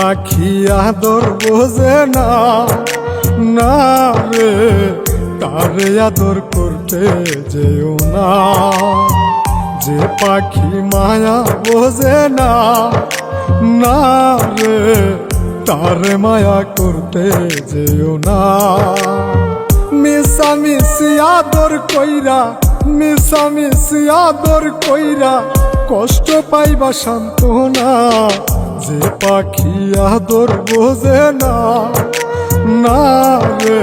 পাখি আদর বোঝে না, না রে তারে আদর করতে যেও না। যে পাখি মায়া বোঝে না, না রে তারে মায়া করতে যেও না। মিশামিশি আদর কইরা, মিশামিশি আদর কইরা কষ্ট পাইবা সান্ত্বনা। যে পাখি আদর বোঝে না, না রে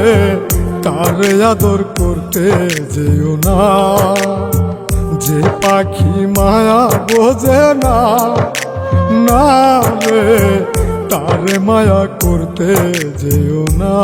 তারে আদর করতে যেও না। যে পাখি মায়া বোঝে না, না রে তারে মায়া করতে যেও না।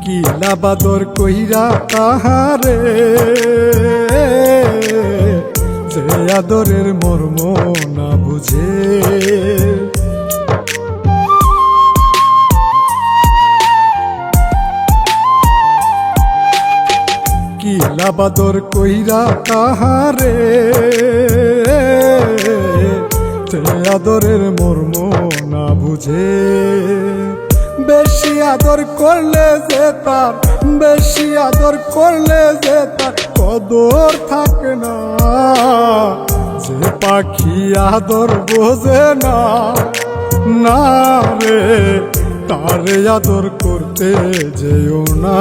কিলা বাদর কইরা তাহারে, যে আদরের মর্ম না বুঝে। কিলা বাদর কইরা তাহারে, যে আদরের মর্ম না বুঝে। বেশি আদর করলে যে তার, বেশি আদর করলে যে তার কদর থাকে না। যে পাখি আদর বোঝে না, না রে তারে আদর করতে যেও না।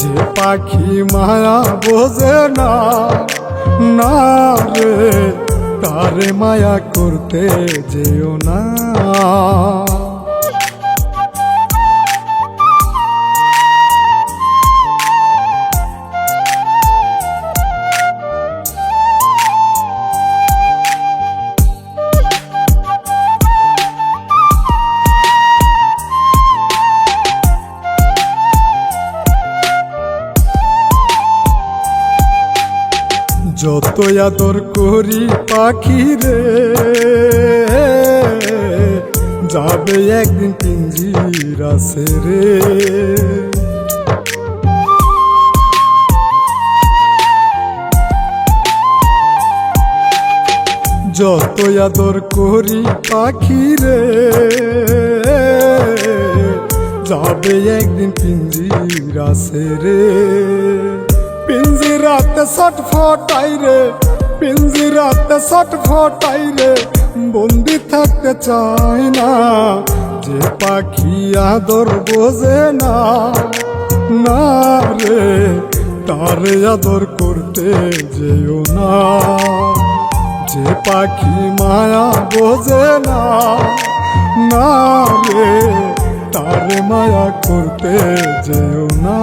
যে পাখি মায়া বোঝে না, না রে তারে মায়া করতে যেও না। যত আদর করি পাখি রে, যাবে একদিন পিঞ্জিরা ছেড়ে। যত আদর করি পাখি রে, যাবে একদিন পিঞ্জিরা ছেড়ে। পিঞ্জিরাতে ছটফটাই রে, পিঞ্জিরাতে ছটফটাই রে, বন্দি থাকতে চাই না। যে পাখি আদর বোঝে না, না রে তারে আদর করতে যেও না। যে পাখি মায়া বোঝে না, না রে তারে মায়া করতে যেও না।